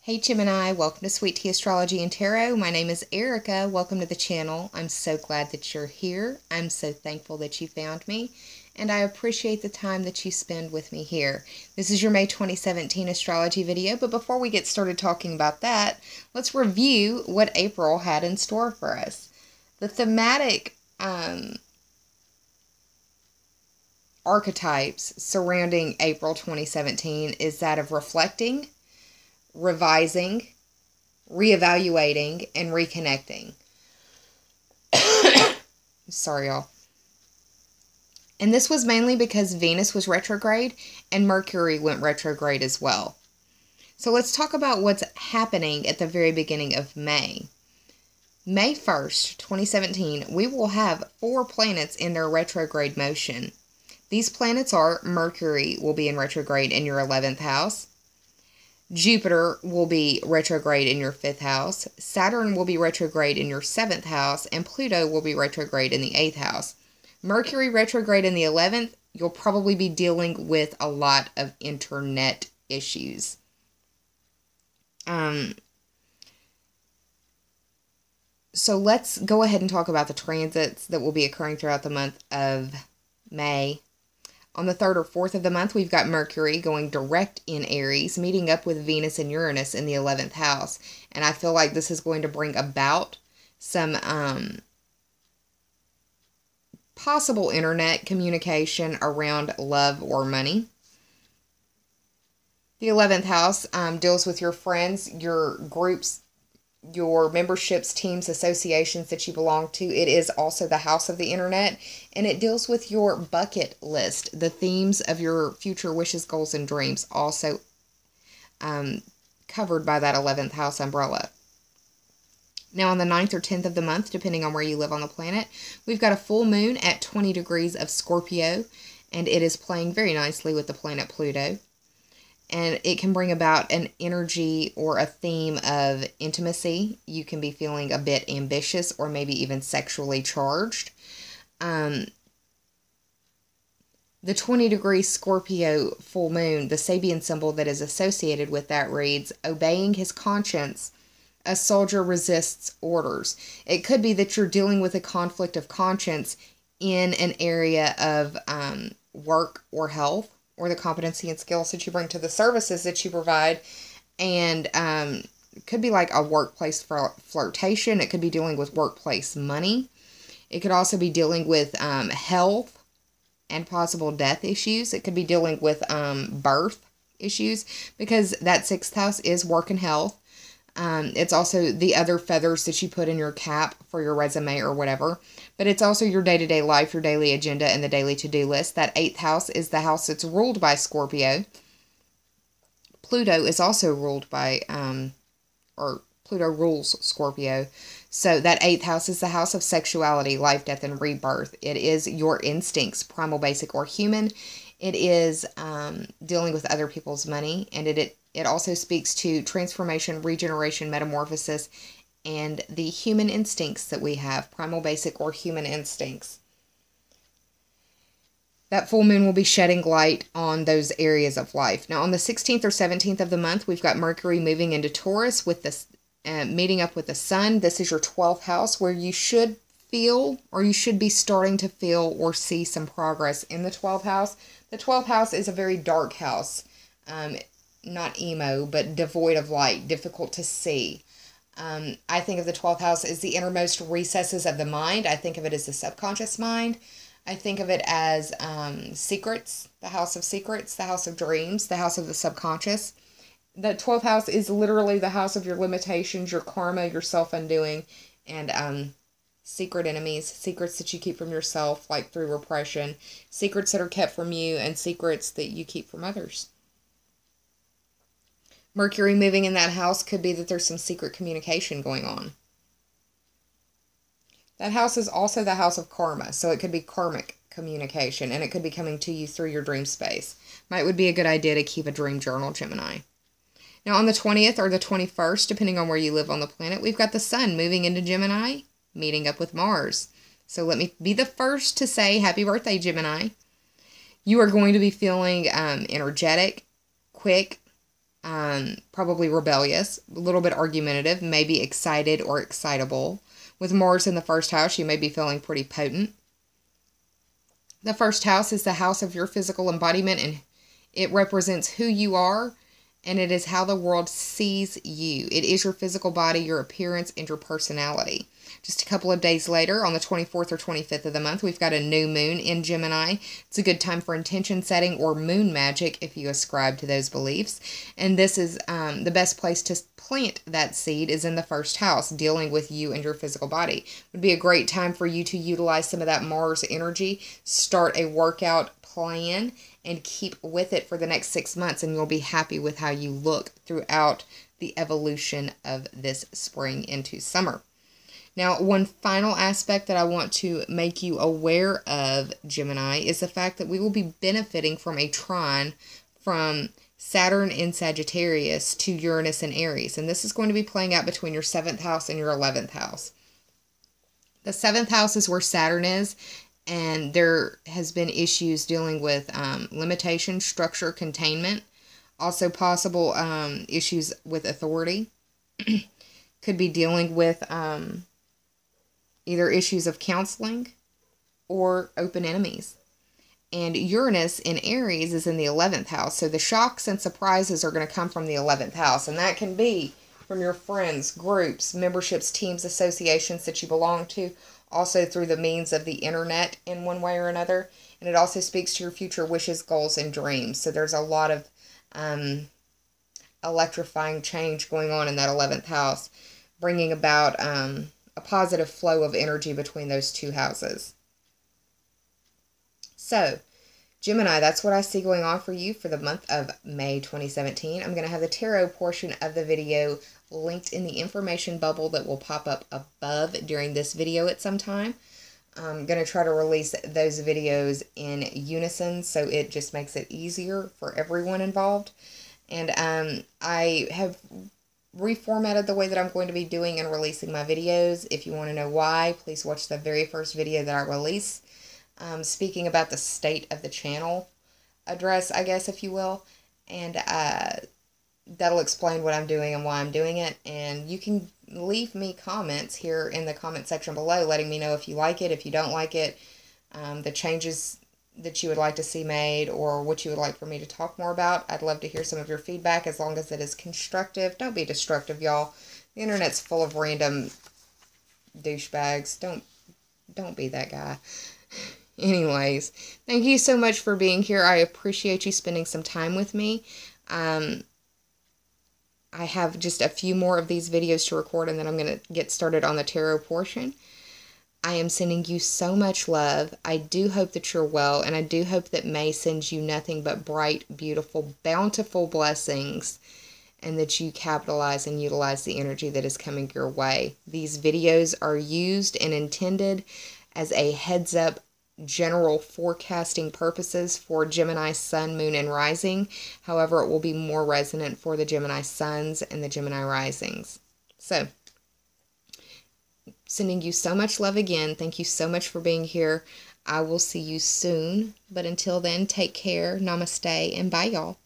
Hey Gemini, welcome to Sweet Tea Astrology and Tarot. My name is Erica. Welcome to the channel. I'm so glad that you're here. I'm so thankful that you found me, and I appreciate the time that you spend with me here. This is your May 2017 astrology video, but before we get started talking about that, let's review what April had in store for us. The thematic archetypes surrounding April 2017 is that of reflecting, revising, reevaluating, and reconnecting. Sorry, y'all. And this was mainly because Venus was retrograde and Mercury went retrograde as well. So let's talk about what's happening at the very beginning of May. May 1st, 2017, we will have 4 planets in their retrograde motion. These planets are Mercury will be in retrograde in your 11th house. Jupiter will be retrograde in your 5th house. Saturn will be retrograde in your 7th house. And Pluto will be retrograde in the 8th house. Mercury retrograde in the 11th, you'll probably be dealing with a lot of internet issues. So let's go ahead and talk about the transits that will be occurring throughout the month of May. On the 3rd or 4th of the month, we've got Mercury going direct in Aries, meeting up with Venus and Uranus in the 11th house. And I feel like this is going to bring about some possible internet communication around love or money. The 11th house deals with your friends, your groups, your memberships, teams, associations that you belong to. It is also the house of the internet, and it deals with your bucket list, the themes of your future wishes, goals, and dreams, also covered by that 11th house umbrella. Now on the 9th or 10th of the month, depending on where you live on the planet, we've got a full moon at 20 degrees of Scorpio, and it is playing very nicely with the planet Pluto. And it can bring about an energy or a theme of intimacy. You can be feeling a bit ambitious or maybe even sexually charged. The 20-degree Scorpio full moon, the Sabian symbol that is associated with that reads, obeying his conscience, a soldier resists orders. It could be that you're dealing with a conflict of conscience in an area of work or health, or the competency and skills that you bring to the services that you provide. And it could be like a workplace flirtation. It could be dealing with workplace money. It could also be dealing with health and possible death issues. It could be dealing with birth issues, because that 6th house is work and health. It's also the other feathers that you put in your cap for your resume or whatever. But it's also your day-to-day life, your daily agenda, and the daily to-do list. That 8th house is the house that's ruled by Scorpio. Pluto is also ruled by, Pluto rules Scorpio. So that 8th house is the house of sexuality, life, death, and rebirth. It is your instincts, primal, basic, or human. It is dealing with other people's money, and it also speaks to transformation, regeneration, metamorphosis, and the human instincts that we have, primal, basic, or human instincts. That full moon will be shedding light on those areas of life. Now, on the 16th or 17th of the month, we've got Mercury moving into Taurus with this meeting up with the Sun. This is your 12th house, where you should feel, or you should be starting to feel or see some progress in the 12th house. The 12th house is a very dark house. Not emo, but devoid of light, difficult to see. I think of the 12th house as the innermost recesses of the mind. I think of it as the subconscious mind. I think of it as secrets, the house of secrets, the house of dreams, the house of the subconscious. The 12th house is literally the house of your limitations, your karma, your self-undoing, and secret enemies, secrets that you keep from yourself, like through repression, secrets that are kept from you, and secrets that you keep from others. Mercury moving in that house could be that there's some secret communication going on. That house is also the house of karma, so it could be karmic communication, and it could be coming to you through your dream space. Would be a good idea to keep a dream journal, Gemini. Now, on the 20th or the 21st, depending on where you live on the planet, we've got the Sun moving into Gemini, meeting up with Mars. So let me be the first to say happy birthday, Gemini. You are going to be feeling energetic, quick, probably rebellious, a little bit argumentative, maybe excited or excitable. With Mars in the first house, you may be feeling pretty potent. The first house is the house of your physical embodiment, and it represents who you are, and it is how the world sees you. It is your physical body, your appearance, and your personality. Just a couple of days later, on the 24th or 25th of the month, we've got a new moon in Gemini. It's a good time for intention setting or moon magic if you ascribe to those beliefs. And this is the best place to plant that seed is in the first house, dealing with you and your physical body. It would be a great time for you to utilize some of that Mars energy, start a workout plan, and keep with it for the next 6 months, and you'll be happy with how you look throughout the evolution of this spring into summer. Now, one final aspect that I want to make you aware of, Gemini, is the fact that we will be benefiting from a trine from Saturn in Sagittarius to Uranus in Aries. And this is going to be playing out between your 7th house and your 11th house. The 7th house is where Saturn is, and there has been issues dealing with limitation, structure, containment. Also possible issues with authority. Could be dealing with either issues of counseling or open enemies. And Uranus in Aries is in the 11th house. So the shocks and surprises are going to come from the 11th house. And that can be from your friends, groups, memberships, teams, associations that you belong to. Also through the means of the internet in one way or another. And it also speaks to your future wishes, goals, and dreams. So there's a lot of electrifying change going on in that 11th house, bringing about a positive flow of energy between those two houses. So, Gemini, that's what I see going on for you for the month of May 2017. I'm going to have the tarot portion of the video linked in the information bubble that will pop up above during this video at some time. I'm going to try to release those videos in unison so it just makes it easier for everyone involved. And I have reformatted the way that I'm going to be doing and releasing my videos. If you want to know why, please watch the very first video that I release, speaking about the state of the channel address, I guess, if you will, and that'll explain what I'm doing and why I'm doing it. And you can leave me comments here in the comment section below, letting me know if you like it, if you don't like it, the changes that you would like to see made, or what you would like for me to talk more about. I'd love to hear some of your feedback as long as it is constructive. Don't be destructive, y'all. The internet's full of random douchebags. Don't be that guy. Anyways, thank you so much for being here. I appreciate you spending some time with me. I have just a few more of these videos to record, and then I'm going to get started on the tarot portion. I am sending you so much love. I do hope that you're well, and I do hope that May sends you nothing but bright, beautiful, bountiful blessings, and that you capitalize and utilize the energy that is coming your way. These videos are used and intended as a heads-up general forecasting purposes for Gemini Sun, Moon, and Rising. However, it will be more resonant for the Gemini Suns and the Gemini Risings. So, sending you so much love again. Thank you so much for being here. I will see you soon. But until then, take care. Namaste and bye, y'all.